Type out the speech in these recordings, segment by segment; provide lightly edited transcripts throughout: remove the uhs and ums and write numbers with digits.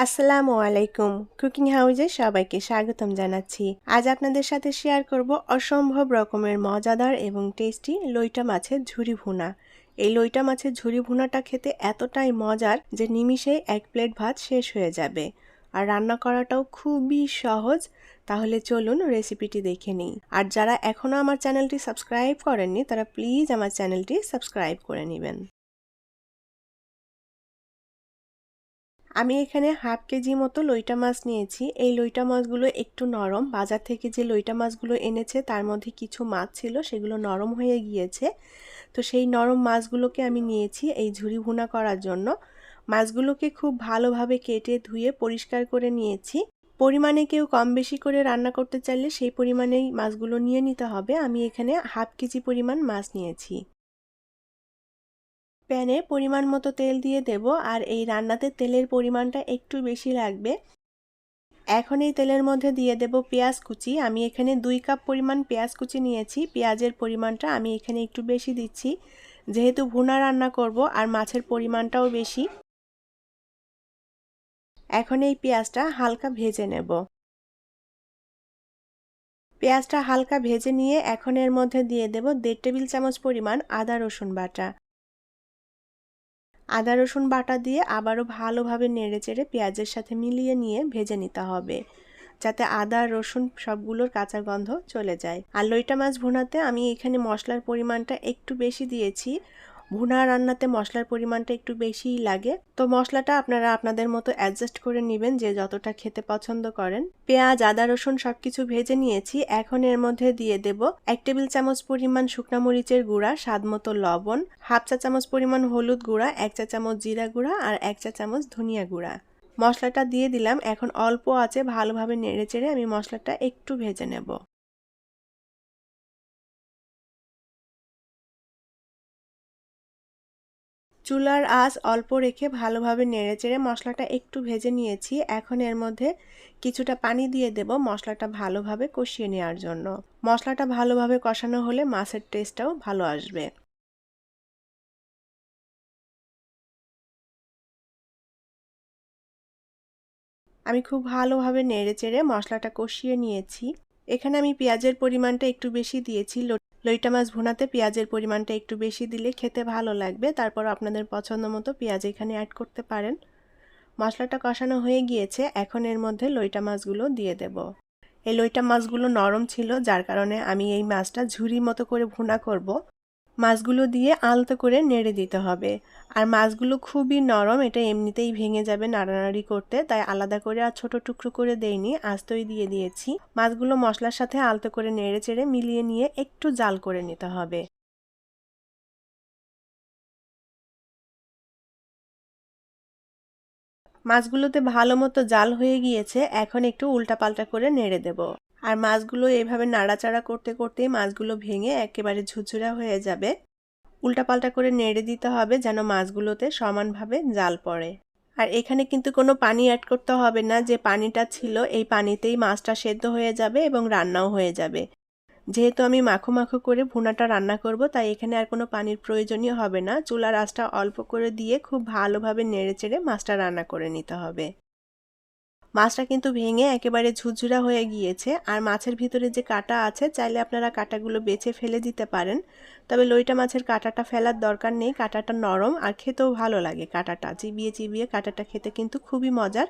আসসালামু আলাইকুম। কুকিং হাউসে সবাইকে স্বাগতম জানাচ্ছি। আজ আপনাদের সাথে শেয়ার করব অসম্ভব রকমের মজাদার এবং টেস্টি লইটা মাছের ঝুরি ভুনা। এই লইটা মাছের ঝুরি ভুনাটা খেতে এতটাই মজার যে নিমিষেই 1 প্লেট ভাত শেষ হয়ে যাবে। আর রান্না করাটাও খুবই সহজ। তাহলে চলুন রেসিপিটি দেখে নিই। আর যারা এখনও আমার চ্যানেলটি সাবস্ক্রাইব করেননি তারা প্লিজ আমার চ্যানেলটি সাবস্ক্রাইব করে নেবেন। আমি এখানে হাফ কেজি মতো লইটা মাছ নিয়েছি। এই লইটা মাছগুলো একটু নরম। বাজার থেকে যে লইটা মাছগুলো এনেছে তার মধ্যে কিছু মাছ ছিল সেগুলো নরম হয়ে গিয়েছে। তো সেই নরম মাছগুলোকে আমি নিয়েছি এই ঝুরি ভুনা করার জন্য। মাছগুলোকে খুব ভালোভাবে কেটে ধুয়ে পরিষ্কার করে নিয়েছি। পরিমাণে কেউ কম বেশি করে রান্না করতে চাইলে সেই পরিমাণেই মাছগুলো নিয়ে নিতে হবে। আমি এখানে হাফ কেজি পরিমাণ মাছ নিয়েছি। প্যানে পরিমাণ মতো তেল দিয়ে দেব। আর এই রান্নাতে তেলের পরিমাণটা একটু বেশি লাগবে। এখন এই তেলের মধ্যে দিয়ে দেব পেঁয়াজ কুচি। আমি এখানে 2 কাপ পরিমাণ পেঁয়াজ কুচি নিয়েছি। পেঁয়াজের পরিমাণটা আমি এখানে একটু বেশি দিচ্ছি, যেহেতু ভুনা রান্না করব আর মাছের পরিমাণটাও বেশি। এখন এই পেঁয়াজটা হালকা ভেজে নেব। পেঁয়াজটা হালকা ভেজে নিয়ে এখন এর মধ্যে দিয়ে দেব 1.5 টেবিল চামচ পরিমাণ আদা রসুন বাটা। আদা রসুন বাটা দিয়ে আবারও ভালোভাবে নেড়েচেড়ে পেঁয়াজের সাথে মিলিয়ে নিয়ে ভেজে নিতে হবে, যাতে আদা রসুন সবগুলোর কাঁচা গন্ধ চলে যায়। আর লইটা মাছ ভুনাতে আমি এখানে মশলার পরিমাণটা একটু বেশি দিয়েছি। ভুনা রান্নাতে মশলার পরিমাণটা একটু বেশিই লাগে। তো মশলাটা আপনারা আপনাদের মতো অ্যাডজাস্ট করে নেবেন, যে যতটা খেতে পছন্দ করেন। পেঁয়াজ আদা রসুন সবকিছু ভেজে নিয়েছি। এখন এর মধ্যে দিয়ে দেব 1 টেবিল চামচ পরিমাণ শুকনা মরিচের গুঁড়া, স্বাদ মতো লবণ, হাফ চা চামচ পরিমাণ হলুদ গুঁড়া, 1 চা চামচ জিরা গুঁড়া আর 1 চা চামচ ধনিয়া গুঁড়া। মশলাটা দিয়ে দিলাম। এখন অল্প আঁচে ভালোভাবে নেড়েচেড়ে আমি মশলাটা একটু ভেজে নেব। চুলার আঁচ অল্প রেখে ভালোভাবে নেড়েচেড়ে মশলাটা একটু ভেজে নিয়েছি। এখন এর মধ্যে কিছুটা পানি দিয়ে দেব মশলাটা ভালোভাবে কষিয়ে নেওয়ার জন্য। মশলাটা ভালোভাবে কষানো হলে মাছের টেস্টটাও ভালো আসবে। আমি খুব ভালোভাবে নেড়েচেড়ে মশলাটা কষিয়ে নিয়েছি। এখানে আমি পেঁয়াজের পরিমাণটা একটু বেশি দিয়েছি। লইটা মাছ ভুনাতে পেঁয়াজের পরিমাণটা একটু বেশি দিলে খেতে ভালো লাগবে। তারপর আপনাদের পছন্দ মতো পেঁয়াজ এখানে অ্যাড করতে পারেন। মশলাটা কষানো হয়ে গিয়েছে। এখন এর মধ্যে লইটা মাছগুলো দিয়ে দেব। এই লইটা মাছগুলো নরম ছিল, যার কারণে আমি এই মাছটা ঝুরির মতো করে ভুনা করব। মাছগুলো দিয়ে আলতো করে নেড়ে দিতে হবে। আর মাছগুলো খুবই নরম, এটা এমনিতেই ভেঙে যাবে নাড়ানাড়ি করতে, তাই আলাদা করে আর ছোট টুকরো করে দেইনি, আস্তই দিয়ে দিয়েছি। মাছগুলো মশলার সাথে আলতো করে নেড়ে চেড়ে মিলিয়ে নিয়ে একটু জাল করে নিতে হবে। মাছগুলোতে ভালো মতো জাল হয়ে গিয়েছে। এখন একটু উল্টাপাল্টা করে নেড়ে দেব। আর মাছগুলো এভাবে নাড়াচাড়া করতে করতেই মাছগুলো ভেঙে একেবারে ঝুরঝুরা হয়ে যাবে। উল্টাপাল্টা করে নেড়ে দিতে হবে যেন মাছগুলোতে সমানভাবে জাল পড়ে। আর এখানে কিন্তু কোনো পানি অ্যাড করতে হবে না। যে পানিটা ছিল এই পানিতেই মাছটা সেদ্ধ হয়ে যাবে এবং রান্নাও হয়ে যাবে। যেহেতু আমি মাখো মাখো করে ভুনাটা রান্না করব, তাই এখানে আর কোনো পানির প্রয়োজনীয় হবে না। চুলার আঁচটা অল্প করে দিয়ে খুব ভালোভাবে নেড়েচেড়ে মাছটা রান্না করে নিতে হবে। মাছটা কিন্তু ভেঙে একেবারে ঝুরঝুরা হয়ে গিয়েছে। আর মাছের ভিতরে যে কাঁটা আছে, চাইলে আপনারা কাঁটাগুলো বেছে ফেলে দিতে পারেন। তবে লইটা মাছের কাঁটাটা ফেলার দরকার নেই। কাঁটাটা নরম আর খেতেও ভালো লাগে। কাঁটাটা চিবিয়ে চিবিয়ে কাঁটাটা খেতে কিন্তু খুবই মজার।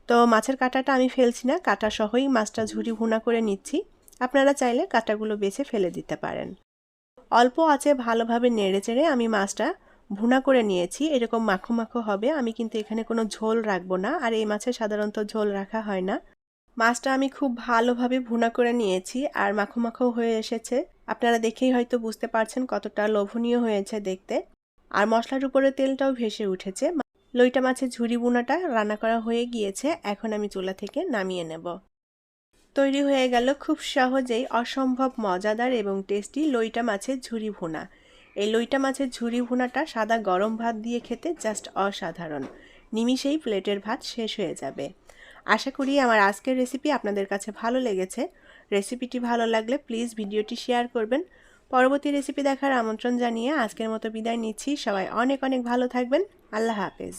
তো মাছের কাঁটাটা আমি ফেলছি না, কাঁটা সহই মাছটা ঝুরি ভুনা করে নিচ্ছি। আপনারা চাইলে কাঁটাগুলো বেছে ফেলে দিতে পারেন। অল্প আঁচে ভালোভাবে নেড়েচেড়ে আমি মাছটা ভুনা করে নিয়েছি। এরকম মাখো মাখো হবে। আমি কিন্তু এখানে কোনো ঝোল রাখবো না, আর এই মাছে সাধারণত ঝোল রাখা হয় না। মাছটা আমি খুব ভালোভাবে ভুনা করে নিয়েছি আর মাখো মাখো হয়ে এসেছে। আপনারা দেখেই হয়তো বুঝতে পারছেন কতটা লোভনীয় হয়েছে দেখতে। আর মশলার উপরে তেলটাও ভেসে উঠেছে। লইটা মাছের ঝুরি ভুনাটা রান্না করা হয়ে গিয়েছে। এখন আমি চুলা থেকে নামিয়ে নেব। তৈরি হয়ে গেল খুব সহজেই অসম্ভব মজাদার এবং টেস্টি লইটা মাছের ঝুরি ভুনা। এই লইটা মাছের ঝুরি ভুনাটা সাদা গরম ভাত দিয়ে খেতে জাস্ট অসাধারণ। নিমিষেই প্লেটের ভাত শেষ হয়ে যাবে। আশা করি আমার আজকের রেসিপি আপনাদের কাছে ভালো লেগেছে। রেসিপিটি ভালো লাগলে প্লিজ ভিডিওটি শেয়ার করবেন। পরবর্তী রেসিপি দেখার আমন্ত্রণ জানিয়ে আজকের মতো বিদায় নিচ্ছি। সবাই অনেক অনেক ভালো থাকবেন। আল্লাহ হাফেজ।